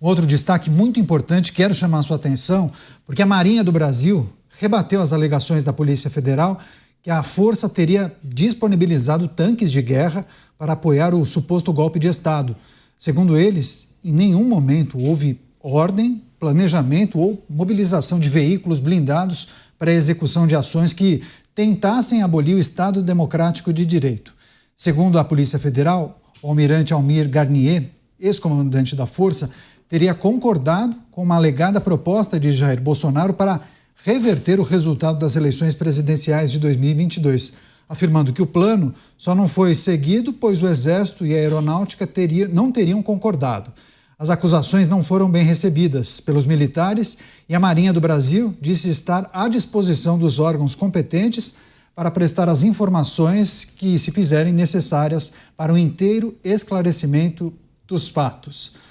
Um outro destaque muito importante, quero chamar a sua atenção, porque a Marinha do Brasil rebateu as alegações da Polícia Federal que a força teria disponibilizado tanques de guerra para apoiar o suposto golpe de Estado. Segundo eles, em nenhum momento houve ordem, planejamento ou mobilização de veículos blindados para a execução de ações que tentassem abolir o Estado Democrático de Direito. Segundo a Polícia Federal, o almirante Almir Garnier, ex-comandante da força, teria concordado com uma alegada proposta de Jair Bolsonaro para reverter o resultado das eleições presidenciais de 2022, afirmando que o plano só não foi seguido pois o Exército e a Aeronáutica não teriam concordado. As acusações não foram bem recebidas pelos militares e a Marinha do Brasil disse estar à disposição dos órgãos competentes para prestar as informações que se fizerem necessárias para o inteiro esclarecimento dos fatos.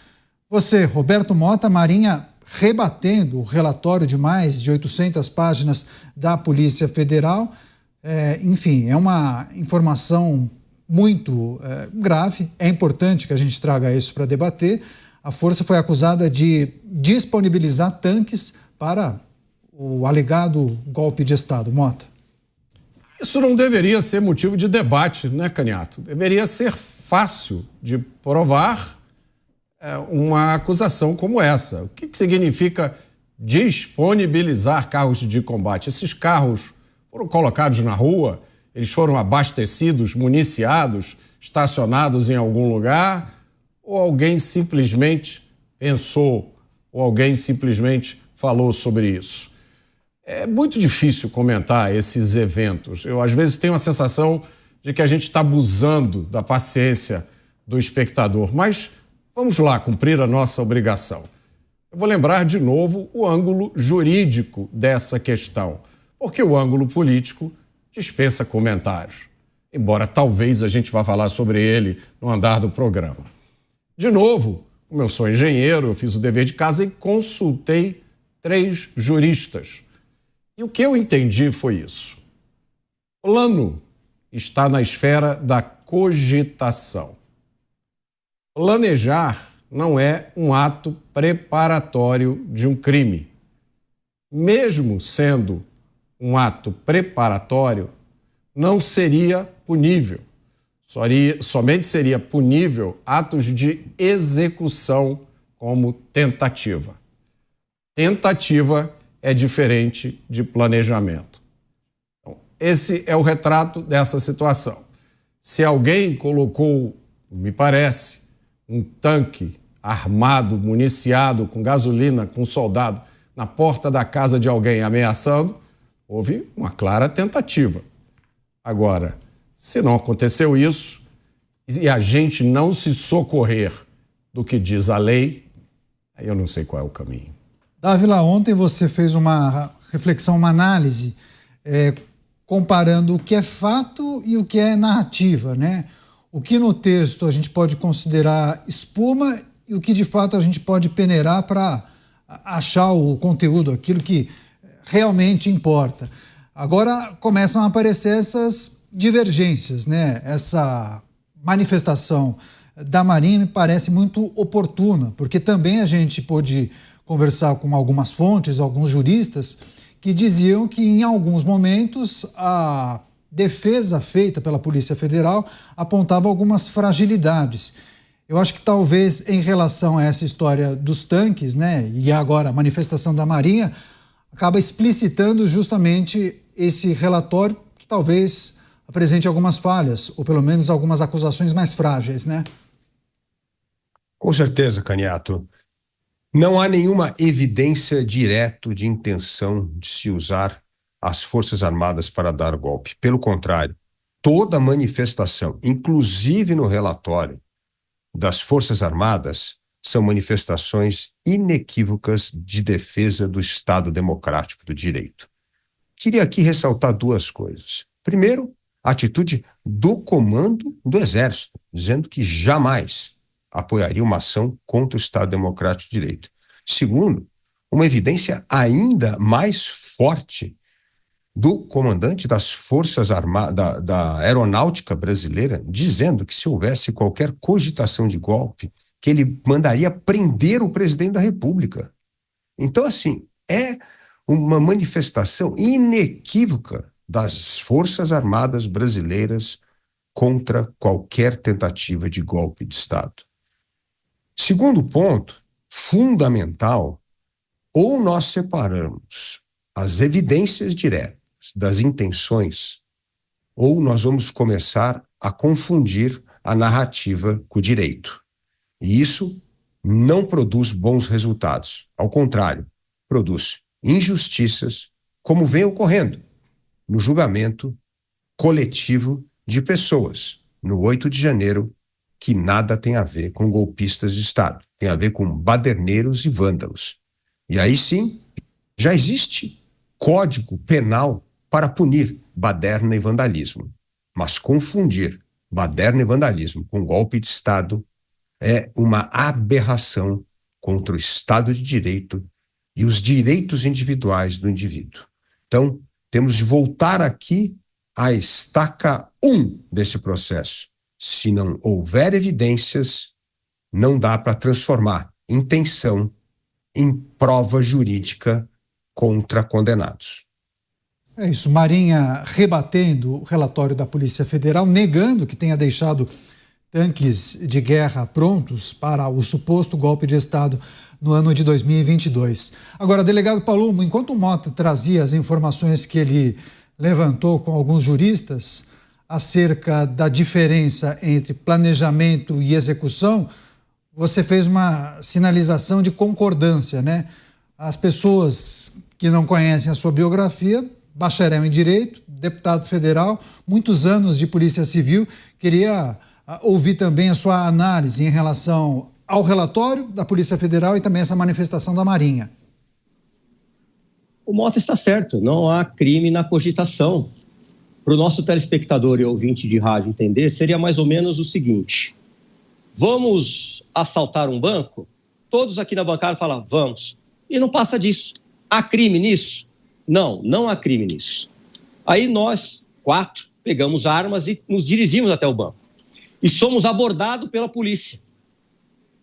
Você, Roberto Mota, Marinha rebatendo o relatório de mais de 800 páginas da Polícia Federal. Enfim, é uma informação muito grave. É importante que a gente traga isso para debater. A força foi acusada de disponibilizar tanques para o alegado golpe de Estado. Mota. Isso não deveria ser motivo de debate, né, Caniato? Deveria ser fácil de provar uma acusação como essa. O que significa disponibilizar carros de combate? Esses carros foram colocados na rua, eles foram abastecidos, municiados, estacionados em algum lugar, ou alguém simplesmente pensou, ou alguém simplesmente falou sobre isso? É muito difícil comentar esses eventos. Eu, às vezes, tenho a sensação de que a gente está abusando da paciência do espectador, mas vamos lá cumprir a nossa obrigação. Eu vou lembrar de novo o ângulo jurídico dessa questão, porque o ângulo político dispensa comentários, embora talvez a gente vá falar sobre ele no andar do programa. De novo, como eu sou engenheiro, eu fiz o dever de casa e consultei 3 juristas. E o que eu entendi foi isso. Plano está na esfera da cogitação. Planejar não é um ato preparatório de um crime. Mesmo sendo um ato preparatório, não seria punível. Somente seria punível atos de execução como tentativa. Tentativa é diferente de planejamento. Então, esse é o retrato dessa situação. Se alguém colocou, me parece, um tanque armado, municiado, com gasolina, com soldado, na porta da casa de alguém ameaçando, houve uma clara tentativa. Agora, se não aconteceu isso e a gente não se socorrer do que diz a lei, aí eu não sei qual é o caminho. Dávila, ontem você fez uma reflexão, uma análise, comparando o que é fato e o que é narrativa, né? O que no texto a gente pode considerar espuma e o que de fato a gente pode peneirar para achar o conteúdo, aquilo que realmente importa. Agora começam a aparecer essas divergências, né? Essa manifestação da Marinha me parece muito oportuna, porque também a gente pôde conversar com algumas fontes, alguns juristas, que diziam que em alguns momentos a defesa feita pela Polícia Federal apontava algumas fragilidades. Eu acho que talvez em relação a essa história dos tanques, né, e agora a manifestação da Marinha, acaba explicitando justamente esse relatório que talvez apresente algumas falhas, ou pelo menos algumas acusações mais frágeis, né? Com certeza, Caniato. Não há nenhuma evidência direta de intenção de se usar as Forças Armadas para dar golpe. Pelo contrário, toda manifestação, inclusive no relatório das Forças Armadas, são manifestações inequívocas de defesa do Estado Democrático do Direito. Queria aqui ressaltar 2 coisas. Primeiro, a atitude do comando do Exército, dizendo que jamais apoiaria uma ação contra o Estado Democrático de Direito. Segundo, uma evidência ainda mais forte do comandante das Forças Armadas, da Aeronáutica Brasileira, dizendo que se houvesse qualquer cogitação de golpe, que ele mandaria prender o presidente da República. Então, assim, é uma manifestação inequívoca das Forças Armadas brasileiras contra qualquer tentativa de golpe de Estado. Segundo ponto, fundamental, ou nós separamos as evidências diretas das intenções, ou nós vamos começar a confundir a narrativa com o direito. E isso não produz bons resultados. Ao contrário, produz injustiças, como vem ocorrendo no julgamento coletivo de pessoas, no 8 de janeiro, que nada tem a ver com golpistas de Estado, tem a ver com baderneiros e vândalos. E aí sim, já existe código penal para punir baderna e vandalismo. Mas confundir baderna e vandalismo com golpe de Estado é uma aberração contra o Estado de Direito e os direitos individuais do indivíduo. Então, temos de voltar aqui à estaca 1 desse processo. Se não houver evidências, não dá para transformar intenção em prova jurídica contra condenados. É isso, Marinha rebatendo o relatório da Polícia Federal, negando que tenha deixado tanques de guerra prontos para o suposto golpe de Estado no ano de 2022. Agora, delegado Palumbo, enquanto o Mota trazia as informações que ele levantou com alguns juristas acerca da diferença entre planejamento e execução, você fez uma sinalização de concordância, né? As pessoas que não conhecem a sua biografia, bacharel em Direito, deputado federal, muitos anos de Polícia Civil, queria ouvir também a sua análise em relação ao relatório da Polícia Federal e também essa manifestação da Marinha. O Mota está certo, não há crime na cogitação. Para o nosso telespectador e ouvinte de rádio entender, seria mais ou menos o seguinte: vamos assaltar um banco? Todos aqui na bancada falam, vamos. E não passa disso. Há crime nisso? Não, não há crime nisso. Aí nós, 4, pegamos armas e nos dirigimos até o banco. E somos abordados pela polícia.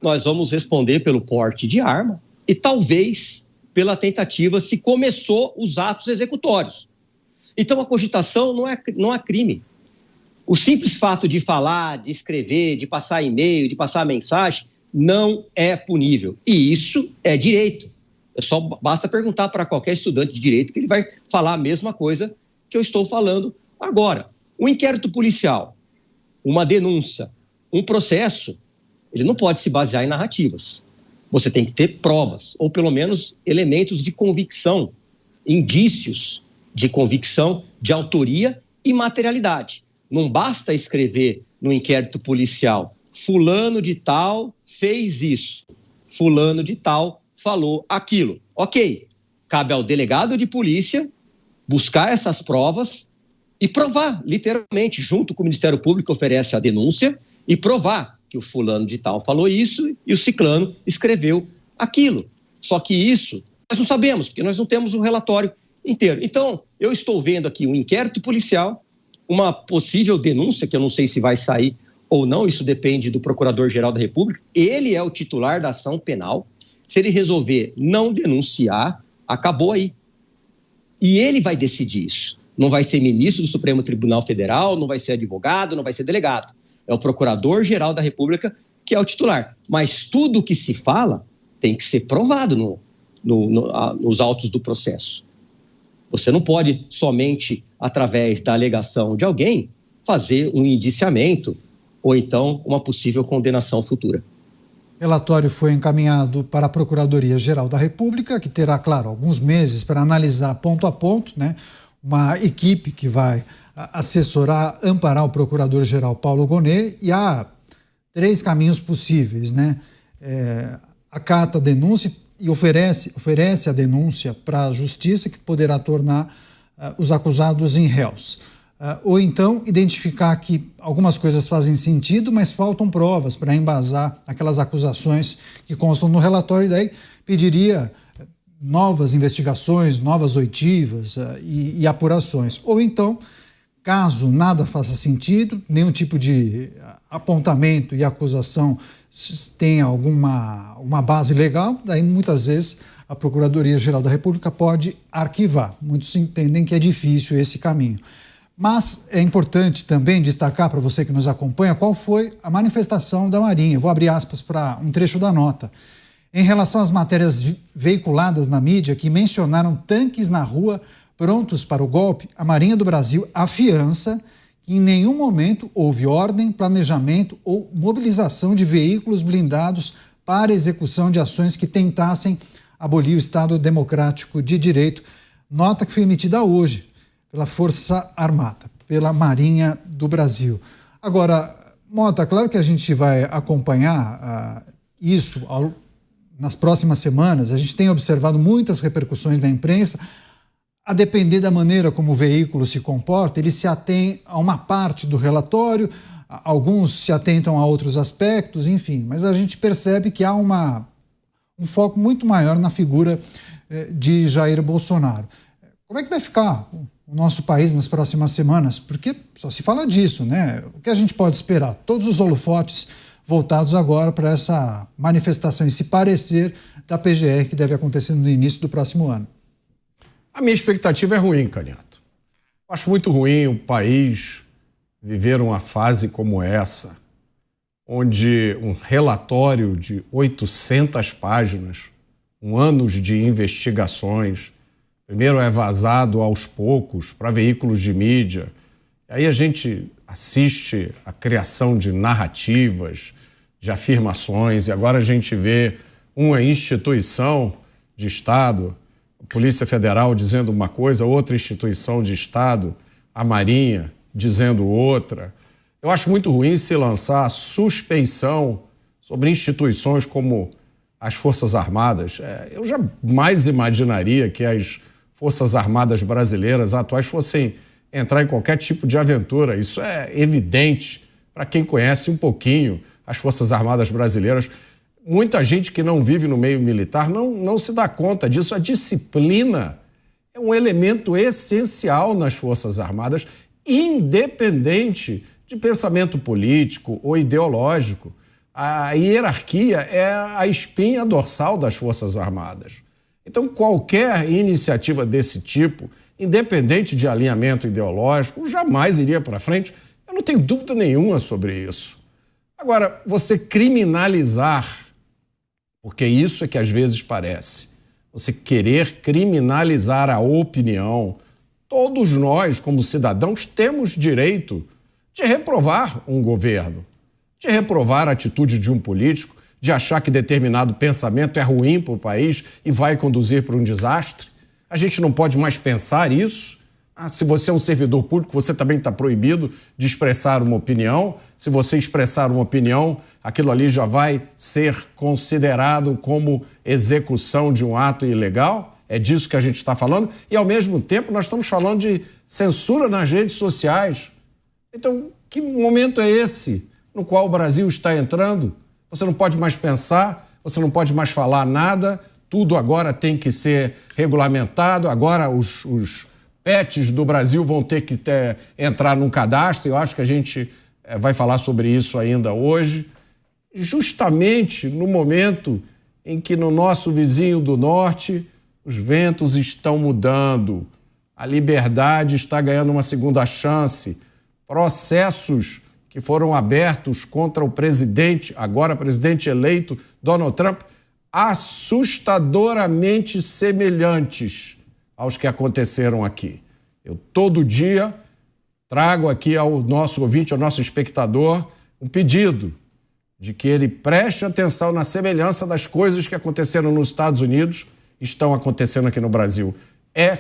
Nós vamos responder pelo porte de arma e talvez pela tentativa se começou os atos executórios. Então a cogitação não há crime. O simples fato de falar, de escrever, de passar e-mail, de passar mensagem, não é punível. E isso é direito. Só basta perguntar para qualquer estudante de direito que ele vai falar a mesma coisa que eu estou falando agora. Um inquérito policial, uma denúncia, um processo, ele não pode se basear em narrativas. Você tem que ter provas, ou pelo menos elementos de convicção, indícios de convicção, de autoria e materialidade. Não basta escrever no inquérito policial, fulano de tal fez isso, fulano de tal falou aquilo. Ok, cabe ao delegado de polícia buscar essas provas e provar, literalmente, junto com o Ministério Público oferece a denúncia e provar que o fulano de tal falou isso e o ciclano escreveu aquilo. Só que isso nós não sabemos, porque nós não temos um relatório inteiro. Então, eu estou vendo aqui um inquérito policial, uma possível denúncia, que eu não sei se vai sair ou não, isso depende do Procurador-Geral da República. Ele é o titular da ação penal. Se ele resolver não denunciar, acabou aí. E ele vai decidir isso. Não vai ser ministro do Supremo Tribunal Federal, não vai ser advogado, não vai ser delegado. É o Procurador-Geral da República que é o titular. Mas tudo o que se fala tem que ser provado nos autos do processo. Você não pode somente, através da alegação de alguém, fazer um indiciamento ou então uma possível condenação futura. O relatório foi encaminhado para a Procuradoria-Geral da República, que terá, claro, alguns meses para analisar ponto a ponto, né? Uma equipe que vai assessorar, amparar o Procurador-Geral Paulo Gonet, e há 3 caminhos possíveis, né? Acata a denúncia e oferece a denúncia para a Justiça, que poderá tornar os acusados em réus. Ou então identificar que algumas coisas fazem sentido, mas faltam provas para embasar aquelas acusações que constam no relatório, e daí pediria novas investigações, novas oitivas e apurações. Ou então, caso nada faça sentido, nenhum tipo de apontamento e acusação tem uma base legal, daí muitas vezes a Procuradoria-Geral da República pode arquivar. Muitos entendem que é difícil esse caminho. Mas é importante também destacar para você que nos acompanha qual foi a manifestação da Marinha. Eu vou abrir aspas para um trecho da nota. Em relação às matérias veiculadas na mídia que mencionaram tanques na rua prontos para o golpe, a Marinha do Brasil afiança que em nenhum momento houve ordem, planejamento ou mobilização de veículos blindados para execução de ações que tentassem abolir o Estado Democrático de Direito. Nota que foi emitida hoje pela Força Armada, pela Marinha do Brasil. Agora, Mota, claro que a gente vai acompanhar isso nas próximas semanas. A gente tem observado muitas repercussões da imprensa. A depender da maneira como o veículo se comporta, ele se atém a uma parte do relatório, alguns se atentam a outros aspectos, enfim. Mas a gente percebe que há um foco muito maior na figura de Jair Bolsonaro. Como é que vai ficar o nosso país nas próximas semanas? Porque só se fala disso, né? O que a gente pode esperar? Todos os holofotes voltados agora para essa manifestação, esse parecer da PGR que deve acontecer no início do próximo ano. A minha expectativa é ruim, Canhato. Acho muito ruim o país viver uma fase como essa, onde um relatório de 800 páginas, anos de investigações, primeiro é vazado aos poucos para veículos de mídia. E aí a gente assiste a criação de narrativas, de afirmações, e agora a gente vê uma instituição de Estado, a Polícia Federal dizendo uma coisa, outra instituição de Estado, a Marinha, dizendo outra. Eu acho muito ruim se lançar suspeição sobre instituições como as Forças Armadas. Eu jamais imaginaria que as Forças Armadas brasileiras atuais fossem entrar em qualquer tipo de aventura. Isso é evidente para quem conhece um pouquinho as Forças Armadas brasileiras. Muita gente que não vive no meio militar não se dá conta disso. A disciplina é um elemento essencial nas Forças Armadas, independente de pensamento político ou ideológico. A hierarquia é a espinha dorsal das Forças Armadas. Então, qualquer iniciativa desse tipo, independente de alinhamento ideológico, jamais iria para frente. Eu não tenho dúvida nenhuma sobre isso. Agora, você criminalizar, porque isso é que às vezes parece, você querer criminalizar a opinião, todos nós, como cidadãos, temos direito de reprovar um governo, de reprovar a atitude de um político, de achar que determinado pensamento é ruim para o país e vai conduzir para um desastre. A gente não pode mais pensar isso. Se você é um servidor público, você também está proibido de expressar uma opinião. Se você expressar uma opinião, aquilo ali já vai ser considerado como execução de um ato ilegal. É disso que a gente está falando. E, ao mesmo tempo, nós estamos falando de censura nas redes sociais. Então, que momento é esse no qual o Brasil está entrando? Você não pode mais pensar, você não pode mais falar nada, tudo agora tem que ser regulamentado, agora os pets do Brasil vão ter que entrar num cadastro. Eu acho que a gente vai falar sobre isso ainda hoje, justamente no momento em que no nosso vizinho do norte os ventos estão mudando, a liberdade está ganhando uma segunda chance, processos que foram abertos contra o presidente, agora presidente eleito, Donald Trump, assustadoramente semelhantes aos que aconteceram aqui. Eu todo dia trago aqui ao nosso ouvinte, ao nosso espectador, um pedido de que ele preste atenção na semelhança das coisas que aconteceram nos Estados Unidos e estão acontecendo aqui no Brasil. É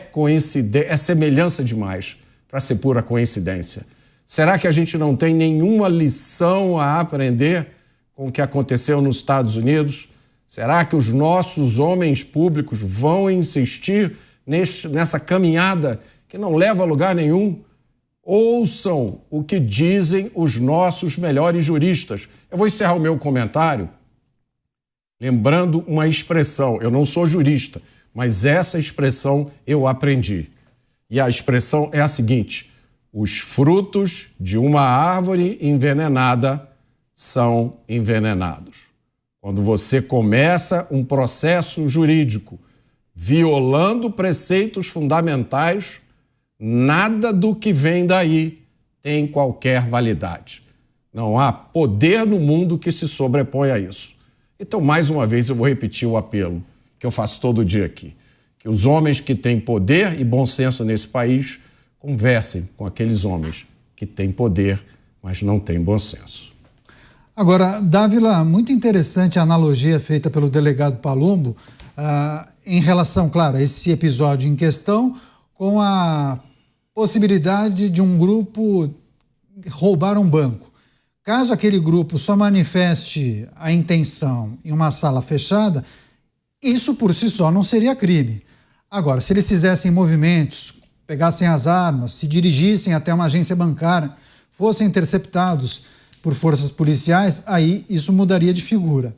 semelhança demais para ser pura coincidência. Será que a gente não tem nenhuma lição a aprender com o que aconteceu nos Estados Unidos? Será que os nossos homens públicos vão insistir nessa caminhada que não leva a lugar nenhum? Ouçam o que dizem os nossos melhores juristas. Eu vou encerrar o meu comentário lembrando uma expressão. Eu não sou jurista, mas essa expressão eu aprendi. E a expressão é a seguinte: os frutos de uma árvore envenenada são envenenados. Quando você começa um processo jurídico violando preceitos fundamentais, nada do que vem daí tem qualquer validade. Não há poder no mundo que se sobreponha a isso. Então, mais uma vez, eu vou repetir o apelo que eu faço todo dia aqui. Que os homens que têm poder e bom senso nesse país conversem com aqueles homens que têm poder, mas não têm bom senso. Agora, Dávila, muito interessante a analogia feita pelo delegado Palumbo em relação, claro, a esse episódio em questão, com a possibilidade de um grupo roubar um banco. Caso aquele grupo só manifeste a intenção em uma sala fechada, isso por si só não seria crime. Agora, se eles fizessem movimentos, pegassem as armas, se dirigissem até uma agência bancária, fossem interceptados por forças policiais, aí isso mudaria de figura.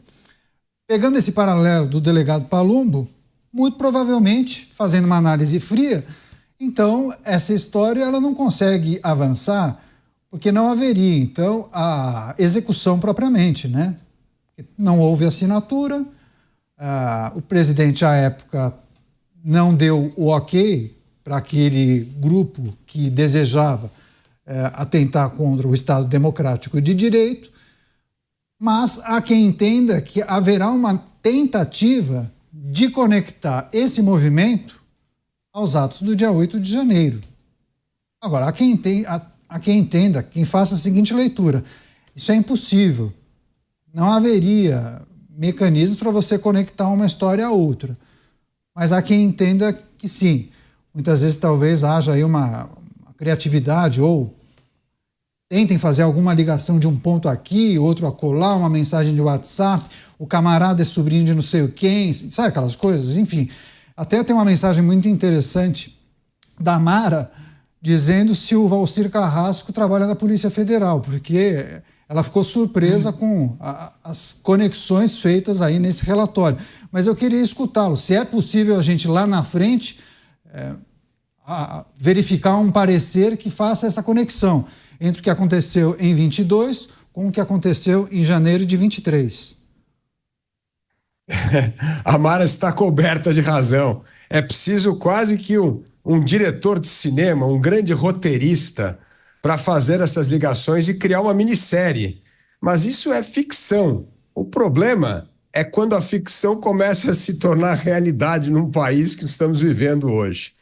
Pegando esse paralelo do delegado Palumbo, muito provavelmente, fazendo uma análise fria, então essa história ela não consegue avançar porque não haveria, então, a execução propriamente, né? Não houve assinatura, o presidente, à época, não deu o ok para aquele grupo que desejava atentar contra o Estado Democrático de Direito, mas há quem entenda que haverá uma tentativa de conectar esse movimento aos atos do dia 8 de janeiro. Agora, há quem entenda, quem faça a seguinte leitura: isso é impossível. Não haveria mecanismos para você conectar uma história a outra. Mas há quem entenda que sim. Muitas vezes talvez haja aí uma criatividade ou tentem fazer alguma ligação de um ponto aqui, outro acolá, uma mensagem de WhatsApp, o camarada é sobrinho de não sei quem, sabe aquelas coisas? Enfim, até tem uma mensagem muito interessante da Mara, dizendo se o Valcir Carrasco trabalha na Polícia Federal, porque ela ficou surpresa com as conexões feitas aí nesse relatório. Mas eu queria escutá-lo, se é possível a gente lá na frente verificar um parecer que faça essa conexão entre o que aconteceu em 22 com o que aconteceu em janeiro de 23. A Mara está coberta de razão. É preciso quase que um diretor de cinema, um grande roteirista, para fazer essas ligações e criar uma minissérie. Mas isso é ficção. O problema é quando a ficção começa a se tornar realidade num país que estamos vivendo hoje.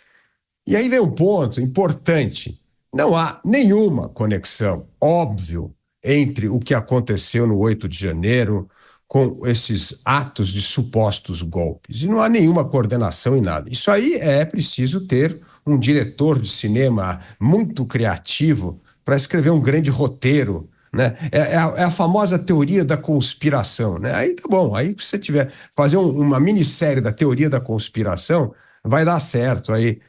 E aí vem um ponto importante. Não há nenhuma conexão, óbvio, entre o que aconteceu no 8 de janeiro com esses atos de supostos golpes. E não há nenhuma coordenação em nada. Isso aí é preciso ter um diretor de cinema muito criativo para escrever um grande roteiro, né? É a famosa teoria da conspiração, né? Aí tá bom, aí se você tiver fazer uma minissérie da teoria da conspiração, vai dar certo aí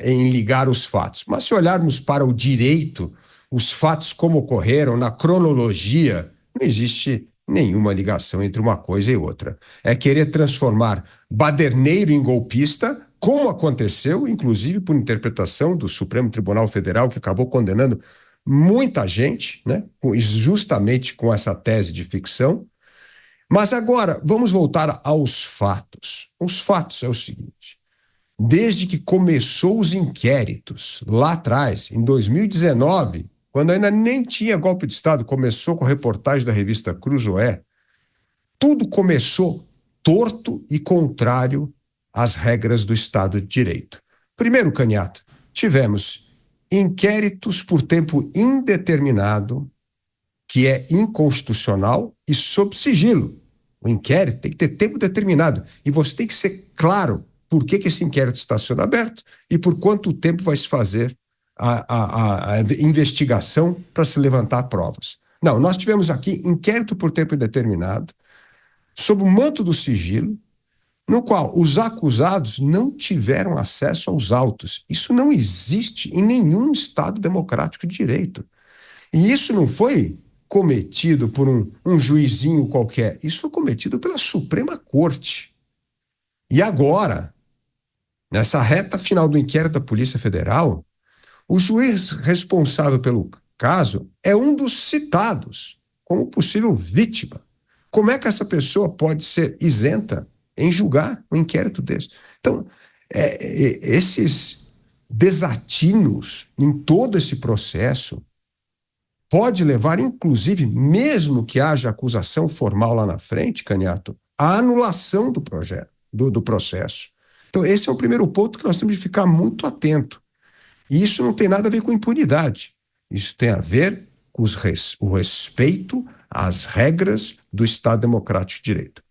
em ligar os fatos. Mas se olharmos para o direito, os fatos como ocorreram, na cronologia, não existe nenhuma ligação entre uma coisa e outra. É querer transformar baderneiro em golpista, como aconteceu, inclusive por interpretação do Supremo Tribunal Federal, que acabou condenando muita gente, né, justamente com essa tese de ficção. Mas agora, vamos voltar aos fatos. Os fatos é o seguinte: desde que começou os inquéritos, lá atrás, em 2019, quando ainda nem tinha golpe de Estado, começou com a reportagem da revista Cruzoé, tudo começou torto e contrário às regras do Estado de Direito. Primeiro, Canhato, tivemos inquéritos por tempo indeterminado, que é inconstitucional e sob sigilo. O inquérito tem que ter tempo determinado e você tem que ser claro por que esse inquérito está sendo aberto e por quanto tempo vai se fazer a investigação para se levantar provas. Não, nós tivemos aqui inquérito por tempo indeterminado, sob o manto do sigilo, no qual os acusados não tiveram acesso aos autos. Isso não existe em nenhum Estado democrático de direito. E isso não foi cometido por um juizinho qualquer, isso foi cometido pela Suprema Corte. E agora, nessa reta final do inquérito da Polícia Federal, o juiz responsável pelo caso é um dos citados como possível vítima. Como é que essa pessoa pode ser isenta em julgar um inquérito desse? Então, esses desatinos em todo esse processo pode levar, inclusive, mesmo que haja acusação formal lá na frente, Caniato, à anulação do projeto, do processo. Então, esse é o primeiro ponto que nós temos de ficar muito atento. E isso não tem nada a ver com impunidade. Isso tem a ver com o respeito às regras do Estado Democrático de Direito.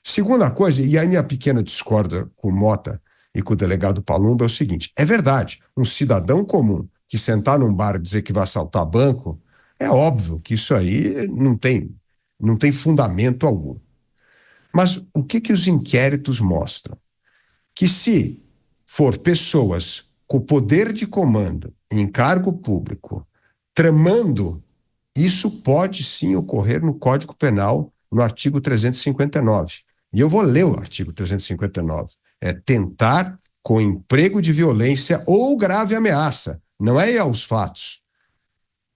Segunda coisa, e aí minha pequena discórdia com o Mota e com o delegado Palumbo é o seguinte: é verdade, um cidadão comum que sentar num bar e dizer que vai assaltar banco, é óbvio que isso aí não tem fundamento algum. Mas o que os inquéritos mostram? Que se for pessoas com poder de comando em cargo público tramando, isso pode sim ocorrer no Código Penal, no artigo 359. E eu vou ler o artigo 359. É tentar com emprego de violência ou grave ameaça, não é ir aos fatos,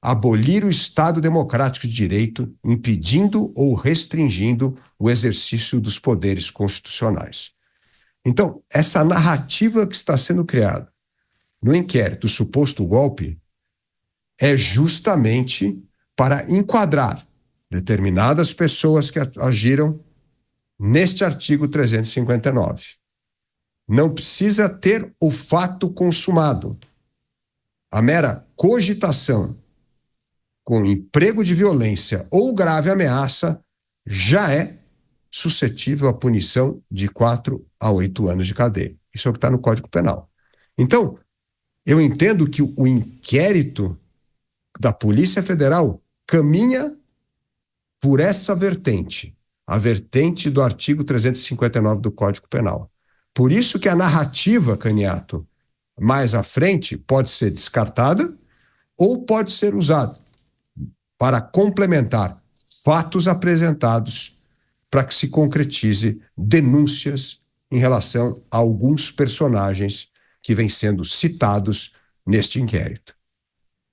abolir o Estado Democrático de Direito, impedindo ou restringindo o exercício dos poderes constitucionais. Então, essa narrativa que está sendo criada no inquérito do suposto golpe é justamente para enquadrar determinadas pessoas que agiram neste artigo 359. Não precisa ter o fato consumado. A mera cogitação com emprego de violência ou grave ameaça já é suscetível à punição de 4 a 8 anos de cadeia. Isso é o que está no Código Penal. Então, eu entendo que o inquérito da Polícia Federal caminha por essa vertente, a vertente do artigo 359 do Código Penal. Por isso que a narrativa, Caniato, mais à frente, pode ser descartada ou pode ser usada para complementar fatos apresentados para que se concretize denúncias em relação a alguns personagens que vêm sendo citados neste inquérito.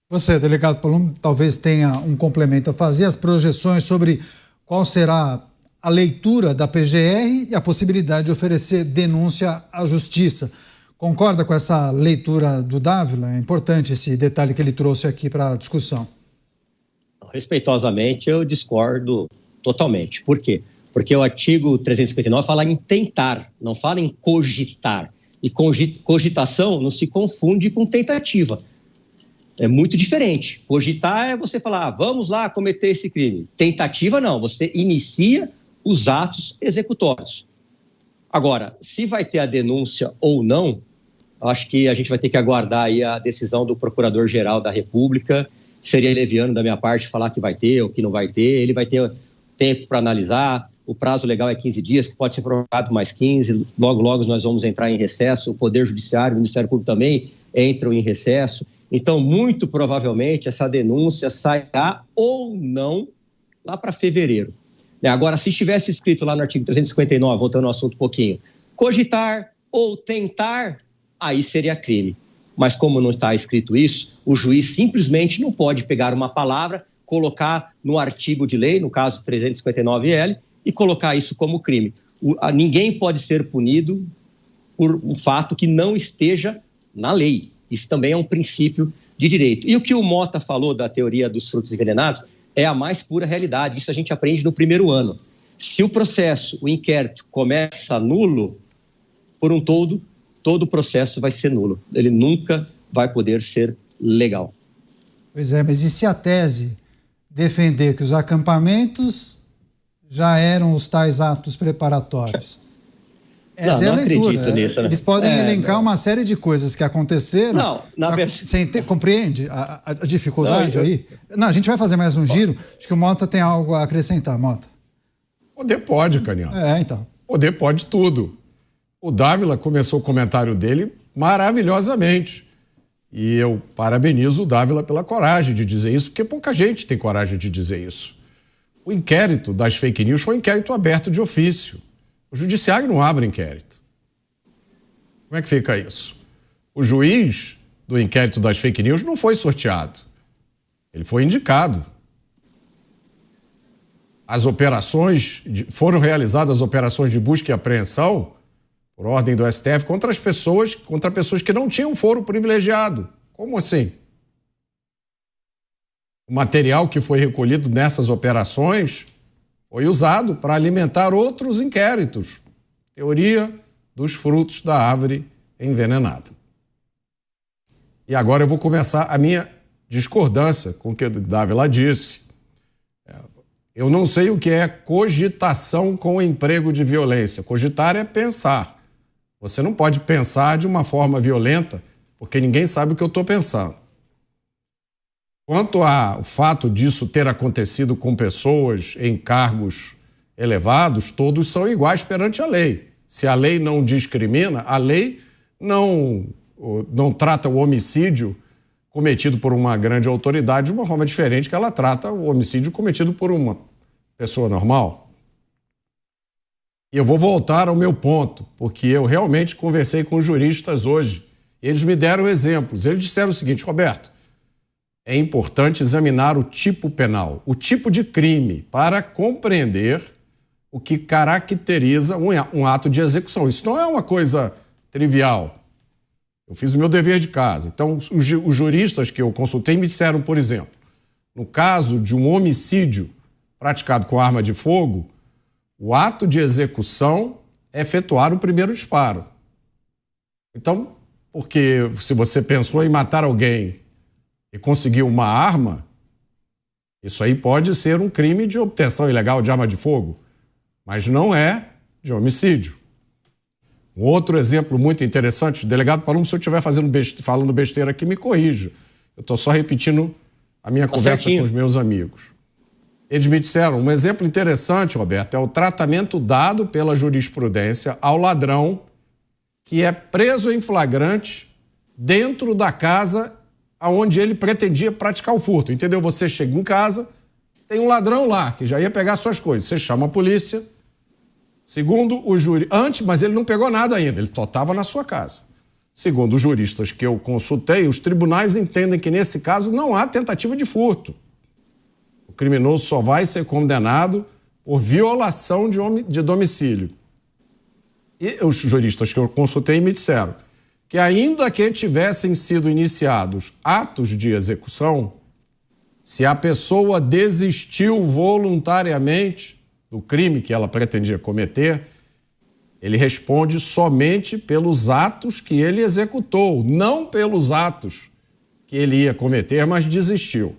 Você, delegado Palumbo, talvez tenha um complemento a fazer, as projeções sobre qual será a leitura da PGR e a possibilidade de oferecer denúncia à Justiça. Concorda com essa leitura do Dávila? É importante esse detalhe que ele trouxe aqui para a discussão. Respeitosamente, eu discordo totalmente. Por quê? Porque o artigo 359 fala em tentar, não fala em cogitar. E cogitação não se confunde com tentativa. É muito diferente. Cogitar é você falar, vamos lá cometer esse crime. Tentativa não, você inicia os atos executórios. Agora, se vai ter a denúncia ou não, acho que a gente vai ter que aguardar aí a decisão do Procurador-Geral da República. Seria leviano da minha parte falar que vai ter ou que não vai ter. Ele vai ter tempo para analisar. O prazo legal é 15 dias, que pode ser prorrogado mais 15. Logo, logo nós vamos entrar em recesso. O Poder Judiciário, o Ministério Público também entram em recesso. Então, muito provavelmente, essa denúncia sairá ou não lá para fevereiro. Agora, se estivesse escrito lá no artigo 359, voltando ao assunto um pouquinho, cogitar ou tentar, aí seria crime. Mas como não está escrito isso, o juiz simplesmente não pode pegar uma palavra, colocar no artigo de lei, no caso 359L, e colocar isso como crime. Ninguém pode ser punido por um fato que não esteja na lei. Isso também é um princípio de direito. E o que o Mota falou da teoria dos frutos envenenados é a mais pura realidade. Isso a gente aprende no primeiro ano. Se o processo, o inquérito, começa nulo, por um todo o processo vai ser nulo. Ele nunca vai poder ser legal. Pois é, mas e se a tese defender que os acampamentos já eram os tais atos preparatórios? Essa é a leitura. Acredito nisso, né? Eles podem elencar uma série de coisas que aconteceram. Não, na verdade... Você compreende a dificuldade aí? Não, a gente vai fazer mais um giro. Acho que o Mota tem algo a acrescentar, Mota. Poder pode, Canhão. Então. Poder pode tudo. O Dávila começou o comentário dele maravilhosamente. E eu parabenizo o Dávila pela coragem de dizer isso, porque pouca gente tem coragem de dizer isso. O inquérito das fake news foi um inquérito aberto de ofício. O judiciário não abre inquérito. Como é que fica isso? O juiz do inquérito das fake news não foi sorteado. Ele foi indicado. foram realizadas operações de busca e apreensão por ordem do STF contra pessoas que não tinham foro privilegiado. Como assim? O material que foi recolhido nessas operações foi usado para alimentar outros inquéritos. Teoria dos frutos da árvore envenenada. E agora eu vou começar a minha discordância com o que o Dávila disse. Eu não sei o que é cogitação com emprego de violência. Cogitar é pensar. Você não pode pensar de uma forma violenta, porque ninguém sabe o que eu estou pensando. Quanto ao fato disso ter acontecido com pessoas em cargos elevados, todos são iguais perante a lei. Se a lei não discrimina, a lei não trata o homicídio cometido por uma grande autoridade de uma forma diferente que ela trata o homicídio cometido por uma pessoa normal. E eu vou voltar ao meu ponto, porque eu realmente conversei com juristas hoje. Eles me deram exemplos. Eles disseram o seguinte: Roberto, é importante examinar o tipo penal, o tipo de crime, para compreender o que caracteriza um ato de execução. Isso não é uma coisa trivial. Eu fiz o meu dever de casa. Então, os juristas que eu consultei me disseram, por exemplo, no caso de um homicídio praticado com arma de fogo, o ato de execução é efetuar o primeiro disparo. Então, porque se você pensou em matar alguém e conseguiu uma arma, isso aí pode ser um crime de obtenção ilegal de arma de fogo, mas não é de homicídio. Um outro exemplo muito interessante, delegado Palumbo, se eu estiver falando besteira aqui, me corrija. Eu estou só repetindo a minha conversa com os meus amigos. Eles me disseram, um exemplo interessante, Roberto, é o tratamento dado pela jurisprudência ao ladrão que é preso em flagrante dentro da casa onde ele pretendia praticar o furto. Entendeu? Você chega em casa, tem um ladrão lá que já ia pegar suas coisas. Você chama a polícia. Segundo o júri, mas ele não pegou nada ainda, ele só estava na sua casa. Segundo os juristas que eu consultei, os tribunais entendem que nesse caso não há tentativa de furto. O criminoso só vai ser condenado por violação de domicílio. E os juristas que eu consultei me disseram que ainda que tivessem sido iniciados atos de execução, se a pessoa desistiu voluntariamente do crime que ela pretendia cometer, ele responde somente pelos atos que ele executou, não pelos atos que ele ia cometer, mas desistiu.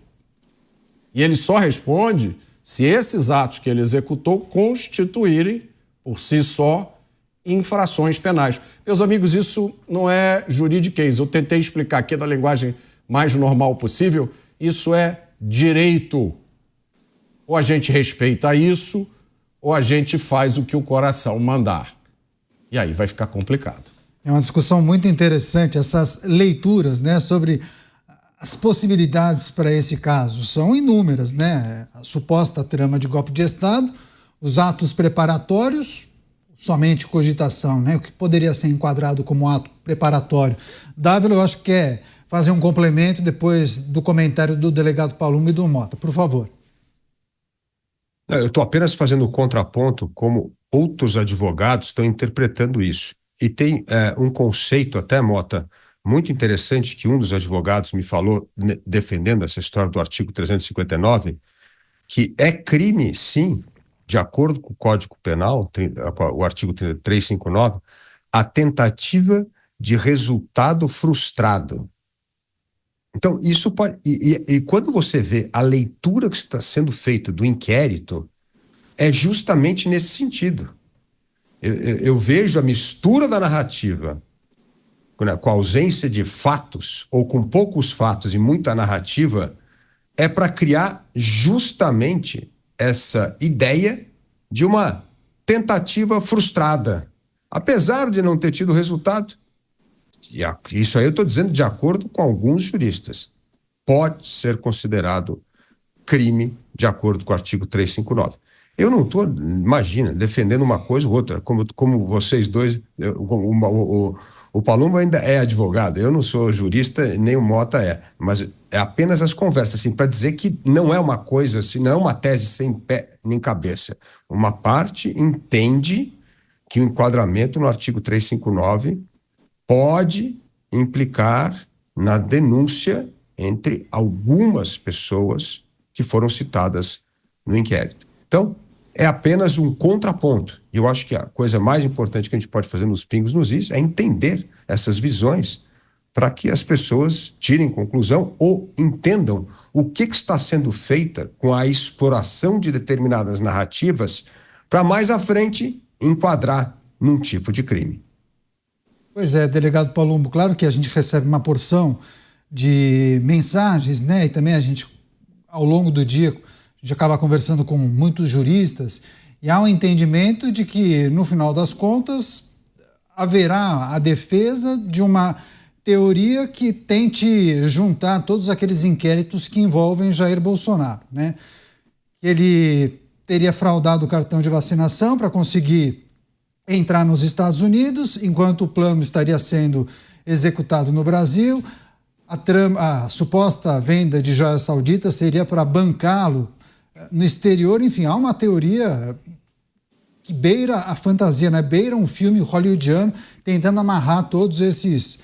E ele só responde se esses atos que ele executou constituírem, por si só, infrações penais. Meus amigos, isso não é juridiquês. Eu tentei explicar aqui da linguagem mais normal possível. Isso é direito. Ou a gente respeita isso, ou a gente faz o que o coração mandar. E aí vai ficar complicado. É uma discussão muito interessante, essas leituras, né, sobre as possibilidades para esse caso. São inúmeras, né? A suposta trama de golpe de Estado, os atos preparatórios, somente cogitação, né? O que poderia ser enquadrado como ato preparatório. Dávila, eu acho que quer fazer um complemento depois do comentário do delegado Palumbo e do Mota. Por favor. Eu estou apenas fazendo o contraponto como outros advogados estão interpretando isso. E tem um conceito até, Mota, muito interessante que um dos advogados me falou defendendo essa história do artigo 359, que é crime, sim, de acordo com o Código Penal, o artigo 359, a tentativa de resultado frustrado. Então, isso pode... E quando você vê a leitura que está sendo feita do inquérito, é justamente nesse sentido. Eu vejo a mistura da narrativa com a ausência de fatos, ou com poucos fatos e muita narrativa, é para criar justamente essa ideia de uma tentativa frustrada, apesar de não ter tido resultado. Isso aí eu estou dizendo de acordo com alguns juristas. Pode ser considerado crime de acordo com o artigo 359. Eu não estou, imagina, defendendo uma coisa ou outra, como vocês dois, o Palumbo ainda é advogado, eu não sou jurista, nem o Mota é, mas é apenas as conversas, assim, para dizer que não é uma coisa, assim, não é uma tese sem pé nem cabeça. Uma parte entende que o enquadramento no artigo 359 pode implicar na denúncia entre algumas pessoas que foram citadas no inquérito. Então, é apenas um contraponto. E eu acho que a coisa mais importante que a gente pode fazer nos pingos nos is é entender essas visões para que as pessoas tirem conclusão ou entendam o que está sendo feita com a exploração de determinadas narrativas para mais à frente enquadrar num tipo de crime. Pois é, delegado Palumbo, claro que a gente recebe uma porção de mensagens, né? E também a gente, ao longo do dia, a gente acaba conversando com muitos juristas e há um entendimento de que, no final das contas, haverá a defesa de uma teoria que tente juntar todos aqueles inquéritos que envolvem Jair Bolsonaro, né? Ele teria fraudado o cartão de vacinação para conseguir entrar nos Estados Unidos, enquanto o plano estaria sendo executado no Brasil. A suposta venda de joias sauditas seria para bancá-lo no exterior. Enfim, há uma teoria que beira a fantasia, né? Beira um filme hollywoodiano, tentando amarrar todos esses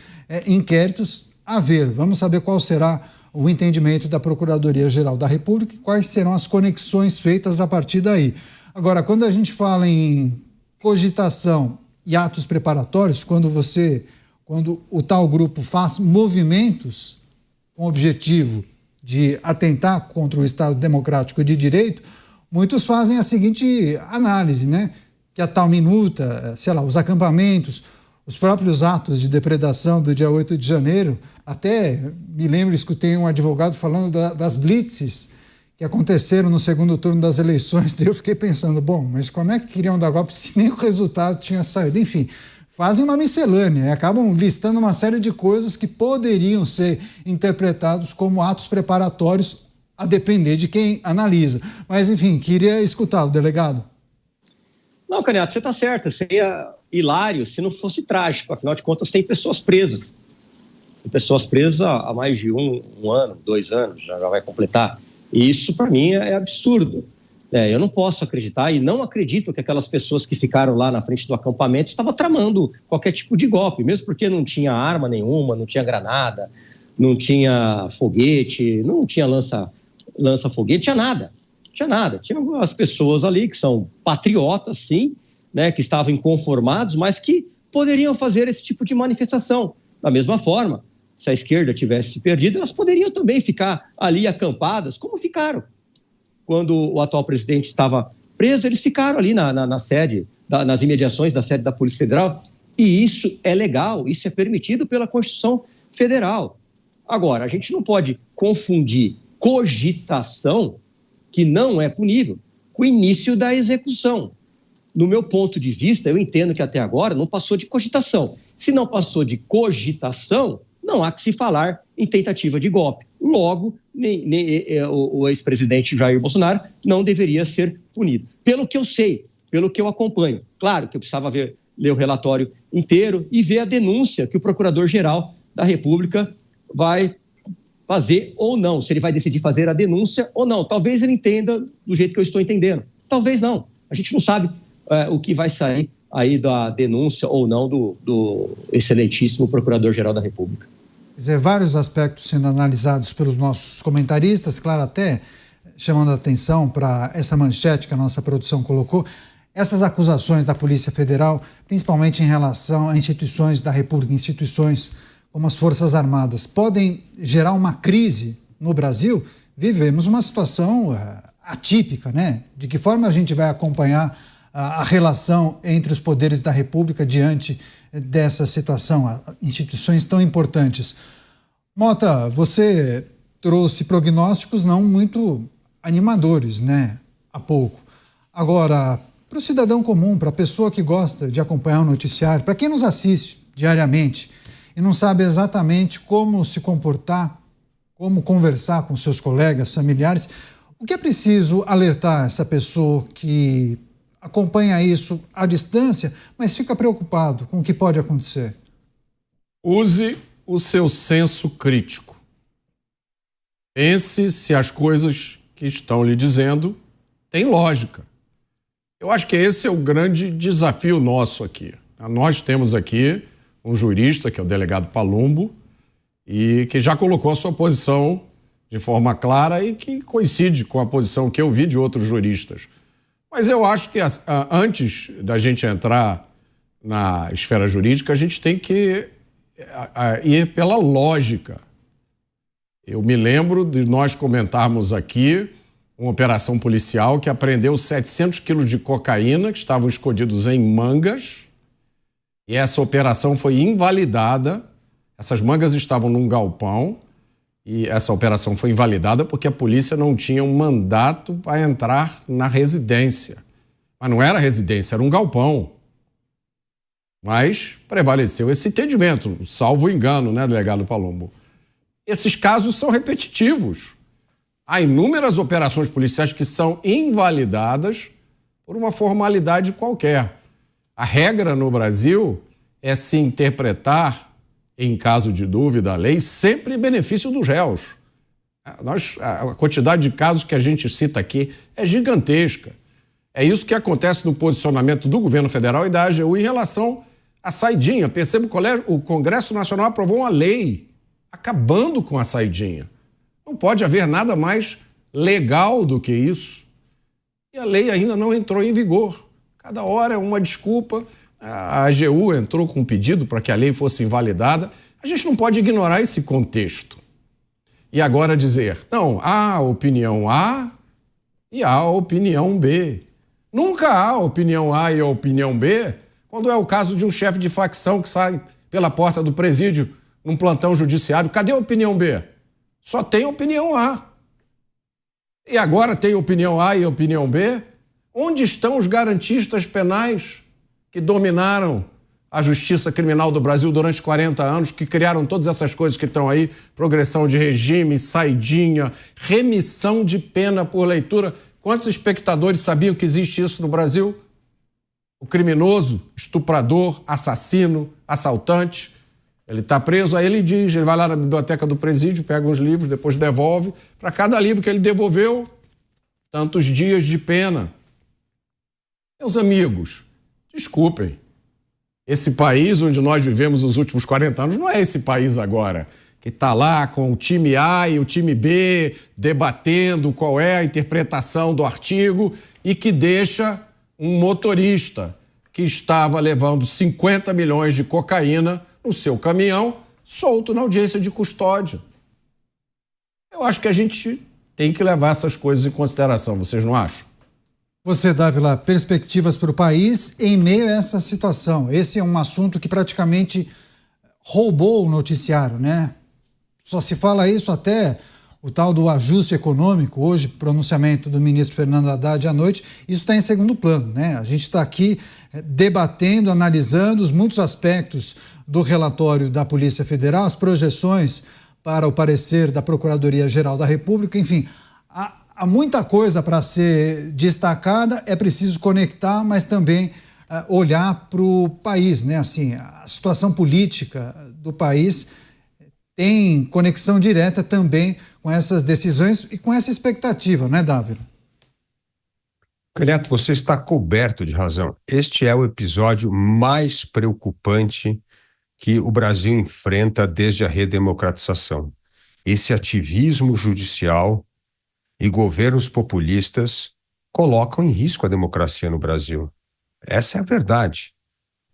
inquéritos. A ver, vamos saber qual será o entendimento da Procuradoria-Geral da República e quais serão as conexões feitas a partir daí. Agora, quando a gente fala em cogitação e atos preparatórios, quando o tal grupo faz movimentos com o objetivo de atentar contra o Estado Democrático de Direito, muitos fazem a seguinte análise, né? Que a tal minuta, sei lá, os acampamentos, os próprios atos de depredação do dia 8 de janeiro, até me lembro, escutei um advogado falando das blitzes que aconteceram no segundo turno das eleições, daí eu fiquei pensando, bom, mas como é que queriam dar golpe se nem o resultado tinha saído? Enfim, fazem uma miscelânea e acabam listando uma série de coisas que poderiam ser interpretados como atos preparatórios, a depender de quem analisa. Mas, enfim, queria escutá-lo, delegado. Não, Candidato, você está certo. Seria hilário se não fosse trágico. Afinal de contas, tem pessoas presas. Tem pessoas presas há mais de um ano, 2 anos, já vai completar. E isso, para mim, é absurdo. Eu não posso acreditar e não acredito que aquelas pessoas que ficaram lá na frente do acampamento estavam tramando qualquer tipo de golpe, mesmo porque não tinha arma nenhuma, não tinha granada, não tinha foguete, não tinha lança-foguete, tinha nada. Tinha nada. Tinha as pessoas ali que são patriotas, sim, né, que estavam inconformados, mas que poderiam fazer esse tipo de manifestação. Da mesma forma, se a esquerda tivesse perdido, elas poderiam também ficar ali acampadas, como ficaram. Quando o atual presidente estava preso, eles ficaram ali na sede, nas imediações da sede da Polícia Federal, e isso é legal, isso é permitido pela Constituição Federal. Agora, a gente não pode confundir cogitação, que não é punível, com o início da execução. No meu ponto de vista, eu entendo que até agora não passou de cogitação. Se não passou de cogitação, não há que se falar em tentativa de golpe. Logo, o ex-presidente Jair Bolsonaro não deveria ser punido. Pelo que eu sei, pelo que eu acompanho. Claro que eu precisava ler o relatório inteiro e ver a denúncia que o Procurador-Geral da República vai fazer ou não, se ele vai decidir fazer a denúncia ou não. Talvez ele entenda do jeito que eu estou entendendo. Talvez não. A gente não sabe o que vai sair aí da denúncia ou não do excelentíssimo Procurador-Geral da República. Quer dizer, vários aspectos sendo analisados pelos nossos comentaristas, claro, até chamando a atenção para essa manchete que a nossa produção colocou. Essas acusações da Polícia Federal, principalmente em relação a instituições da República, instituições como as Forças Armadas, podem gerar uma crise no Brasil? Vivemos uma situação atípica, né? De que forma a gente vai acompanhar a relação entre os poderes da República diante dessa situação, instituições tão importantes? Mota, você trouxe prognósticos não muito animadores, né? Há pouco. Agora, para o cidadão comum, para a pessoa que gosta de acompanhar o noticiário, para quem nos assiste diariamente e não sabe exatamente como se comportar, como conversar com seus colegas, familiares, o que é preciso alertar essa pessoa que acompanha isso à distância, mas fica preocupado com o que pode acontecer? Use o seu senso crítico. Pense se as coisas que estão lhe dizendo tem lógica. Eu acho que esse é o grande desafio nosso aqui. Nós temos aqui um jurista, que é o delegado Palumbo, e que já colocou a sua posição de forma clara e que coincide com a posição que eu vi de outros juristas. Mas eu acho que antes da gente entrar na esfera jurídica, a gente tem que ir pela lógica. Eu me lembro de nós comentarmos aqui uma operação policial que apreendeu 700 quilos de cocaína que estavam escondidos em mangas, e essa operação foi invalidada. Essas mangas estavam num galpão e essa operação foi invalidada porque a polícia não tinha um mandato para entrar na residência. Mas não era residência, era um galpão. Mas prevaleceu esse entendimento, salvo engano, né, delegado Palumbo? Esses casos são repetitivos. Há inúmeras operações policiais que são invalidadas por uma formalidade qualquer. A regra no Brasil é se interpretar, em caso de dúvida, a lei sempre em benefício dos réus. A quantidade de casos que a gente cita aqui é gigantesca. É isso que acontece no posicionamento do governo federal e da AGU em relação à saidinha. Perceba que o Congresso Nacional aprovou uma lei acabando com a saidinha. Não pode haver nada mais legal do que isso. E a lei ainda não entrou em vigor. Cada hora é uma desculpa. A AGU entrou com um pedido para que a lei fosse invalidada. A gente não pode ignorar esse contexto. E agora dizer, não, há a opinião A e há a opinião B. Nunca há a opinião A e a opinião B quando é o caso de um chefe de facção que sai pela porta do presídio num plantão judiciário. Cadê a opinião B? Só tem a opinião A. E agora tem a opinião A e a opinião B? Onde estão os garantistas penais que dominaram a justiça criminal do Brasil durante 40 anos, que criaram todas essas coisas que estão aí, progressão de regime, saidinha, remissão de pena por leitura? Quantos espectadores sabiam que existe isso no Brasil? O criminoso, estuprador, assassino, assaltante, ele está preso, aí ele diz, ele vai lá na biblioteca do presídio, pega uns livros, depois devolve. Para cada livro que ele devolveu, tantos dias de pena. Meus amigos, desculpem, esse país onde nós vivemos os últimos 40 anos não é esse país agora, que está lá com o time A e o time B debatendo qual é a interpretação do artigo e que deixa um motorista que estava levando 50 milhões de cocaína no seu caminhão, solto na audiência de custódia. Eu acho que a gente tem que levar essas coisas em consideração, vocês não acham? Você, Dávila, perspectivas para o país em meio a essa situação. Esse é um assunto que praticamente roubou o noticiário, né? Só se fala isso até o tal do ajuste econômico, hoje, pronunciamento do ministro Fernando Haddad à noite, isso está em segundo plano, né? A gente está aqui debatendo, analisando os muitos aspectos do relatório da Polícia Federal, as projeções para o parecer da Procuradoria-Geral da República, enfim, há muita coisa para ser destacada, é preciso conectar, mas também olhar para o país, né? Assim, a situação política do país tem conexão direta também com essas decisões e com essa expectativa, né, Dávila? Canhoto, você está coberto de razão. Este é o episódio mais preocupante que o Brasil enfrenta desde a redemocratização. Esse ativismo judicial e governos populistas colocam em risco a democracia no Brasil. Essa é a verdade.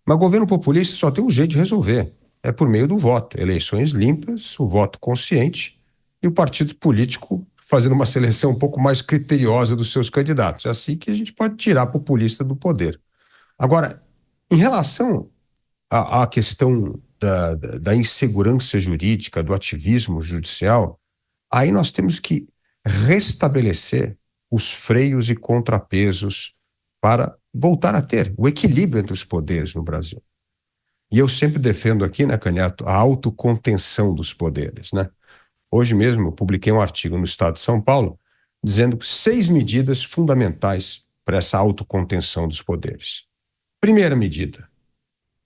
Mas governo populista só tem um jeito de resolver. É por meio do voto. Eleições limpas, o voto consciente e o partido político fazendo uma seleção um pouco mais criteriosa dos seus candidatos. É assim que a gente pode tirar populista do poder. Agora, em relação à questão da insegurança jurídica, do ativismo judicial, aí nós temos que restabelecer os freios e contrapesos para voltar a ter o equilíbrio entre os poderes no Brasil. E eu sempre defendo aqui, né, Canhoto, a autocontenção dos poderes, né? Hoje mesmo eu publiquei um artigo no Estado de São Paulo dizendo 6 medidas fundamentais para essa autocontenção dos poderes. Primeira medida,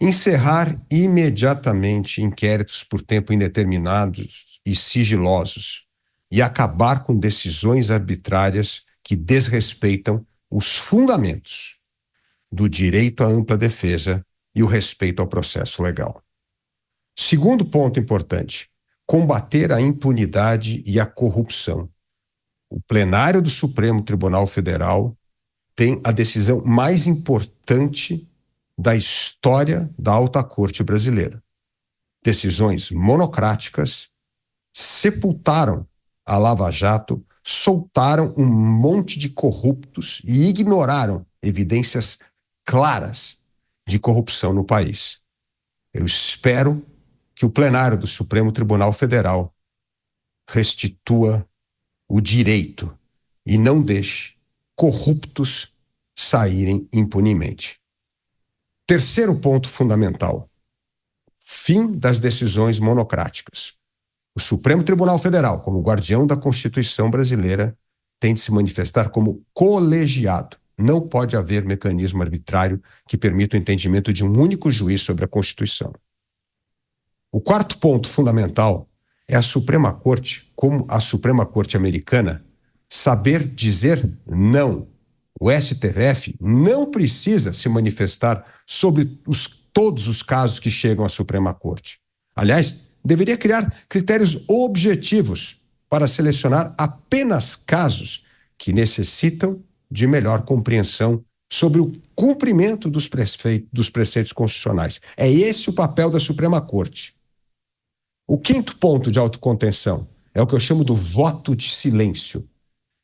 encerrar imediatamente inquéritos por tempo indeterminado e sigilosos e acabar com decisões arbitrárias que desrespeitam os fundamentos do direito à ampla defesa e o respeito ao processo legal. Segundo ponto importante, combater a impunidade e a corrupção. O plenário do Supremo Tribunal Federal tem a decisão mais importante da história da Alta Corte brasileira. Decisões monocráticas sepultaram a Lava Jato, soltaram um monte de corruptos e ignoraram evidências claras de corrupção no país. Eu espero que o plenário do Supremo Tribunal Federal restitua o direito e não deixe corruptos saírem impunemente. Terceiro ponto fundamental: fim das decisões monocráticas. O Supremo Tribunal Federal, como guardião da Constituição brasileira, tem de se manifestar como colegiado. Não pode haver mecanismo arbitrário que permita o entendimento de um único juiz sobre a Constituição. O quarto ponto fundamental é a Suprema Corte, como a Suprema Corte americana, saber dizer não. O STF não precisa se manifestar sobre todos os casos que chegam à Suprema Corte. Aliás, deveria criar critérios objetivos para selecionar apenas casos que necessitam de melhor compreensão sobre o cumprimento dos preceitos constitucionais. É esse o papel da Suprema Corte. O quinto ponto de autocontenção é o que eu chamo do voto de silêncio.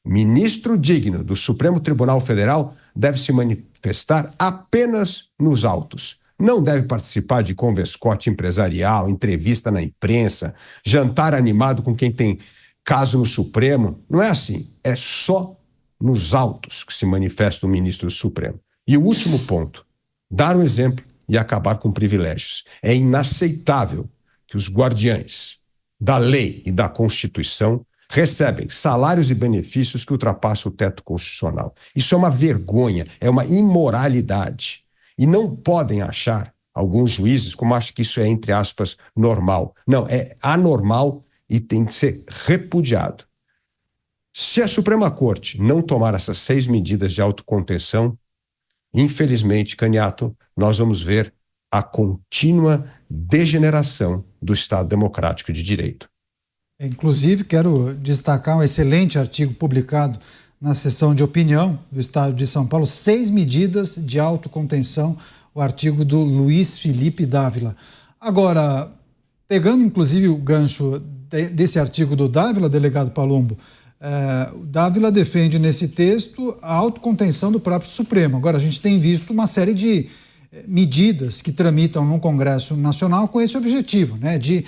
Ministro digno do Supremo Tribunal Federal deve se manifestar apenas nos autos. Não deve participar de converscote empresarial, entrevista na imprensa, jantar animado com quem tem caso no Supremo. Não é assim. É só nos autos que se manifesta o ministro do Supremo. E o último ponto: dar o exemplo e acabar com privilégios. É inaceitável que os guardiães da lei e da Constituição recebem salários e benefícios que ultrapassam o teto constitucional. Isso é uma vergonha, é uma imoralidade. E não podem achar, alguns juízes, como acham que isso é, entre aspas, normal. Não, é anormal e tem que ser repudiado. Se a Suprema Corte não tomar essas 6 medidas de autocontenção, infelizmente, Caniato, nós vamos ver a contínua degeneração do Estado Democrático de Direito. Inclusive, quero destacar um excelente artigo publicado na seção de opinião do Estado de São Paulo, 6 medidas de autocontenção, o artigo do Luiz Felipe Dávila. Agora, pegando inclusive o gancho desse artigo do Dávila, delegado Palumbo, o Dávila defende nesse texto a autocontenção do próprio Supremo. Agora, a gente tem visto uma série de medidas que tramitam no Congresso Nacional com esse objetivo, né, de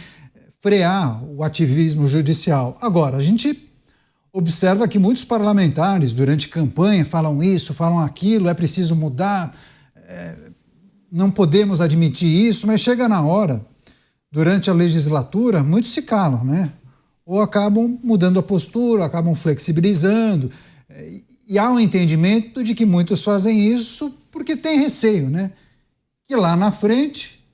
frear o ativismo judicial. Agora, a gente observa que muitos parlamentares, durante campanha, falam isso, falam aquilo, é preciso mudar, não podemos admitir isso, mas chega na hora, durante a legislatura, muitos se calam, né? Ou acabam mudando a postura, acabam flexibilizando, e há um entendimento de que muitos fazem isso porque tem receio, né? Que lá na frente,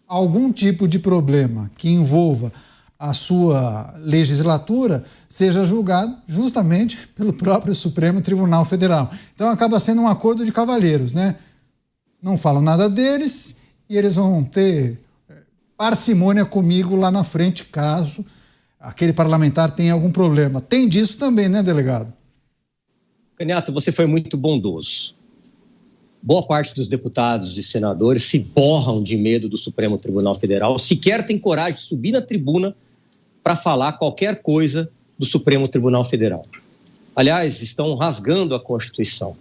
algum tipo de problema que envolva a sua legislatura seja julgado justamente pelo próprio Supremo Tribunal Federal. Então acaba sendo um acordo de cavalheiros, né? Não falam nada deles e eles vão ter parcimônia comigo lá na frente caso aquele parlamentar tenha algum problema. Tem disso também, né, delegado? Caniato, você foi muito bondoso. Boa parte dos deputados e senadores se borram de medo do Supremo Tribunal Federal, sequer tem coragem de subir na tribuna para falar qualquer coisa do Supremo Tribunal Federal. Aliás, estão rasgando a Constituição.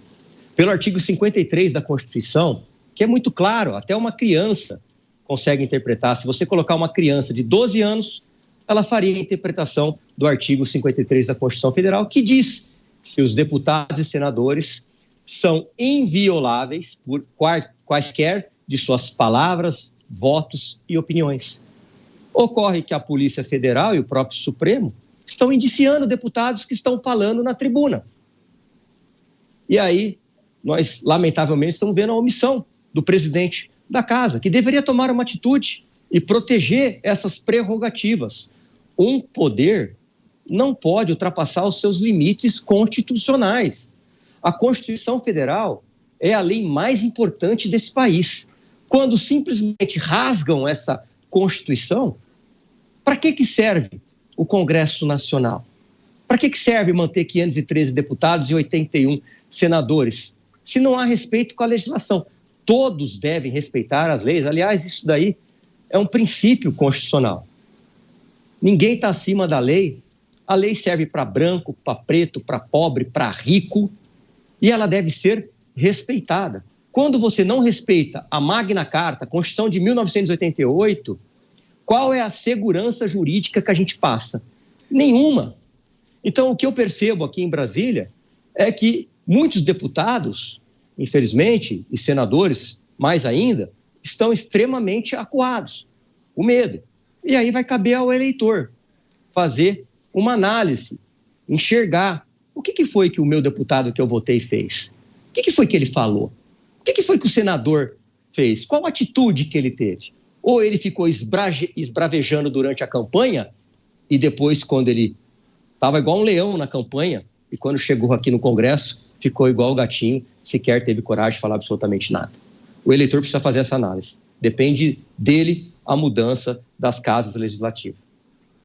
Pelo artigo 53 da Constituição, que é muito claro, até uma criança consegue interpretar. Se você colocar uma criança de 12 anos, ela faria a interpretação do artigo 53 da Constituição Federal, que diz que os deputados e senadores são invioláveis por quaisquer de suas palavras, votos e opiniões. Ocorre que a Polícia Federal e o próprio Supremo estão indiciando deputados que estão falando na tribuna. E aí, nós, lamentavelmente, estamos vendo a omissão do presidente da Casa, que deveria tomar uma atitude e proteger essas prerrogativas. Um poder não pode ultrapassar os seus limites constitucionais. A Constituição Federal é a lei mais importante desse país. Quando simplesmente rasgam essa Constituição, para que serve o Congresso Nacional? Para que serve manter 513 deputados e 81 senadores? Se não há respeito com a legislação. Todos devem respeitar as leis. Aliás, isso daí é um princípio constitucional. Ninguém está acima da lei. A lei serve para branco, para preto, para pobre, para rico, e ela deve ser respeitada. Quando você não respeita a Magna Carta, a Constituição de 1988, qual é a segurança jurídica que a gente passa? Nenhuma. Então, o que eu percebo aqui em Brasília é que muitos deputados, infelizmente, e senadores, mais ainda, estão extremamente acuados, o medo. E aí vai caber ao eleitor fazer uma análise, enxergar o que foi que o meu deputado que eu votei fez? O que foi que ele falou? O que foi que o senador fez? Qual atitude que ele teve? Ou ele ficou esbravejando durante a campanha e depois, quando ele estava igual um leão na campanha e quando chegou aqui no Congresso, ficou igual o gatinho, sequer teve coragem de falar absolutamente nada. O eleitor precisa fazer essa análise. Depende dele a mudança das casas legislativas.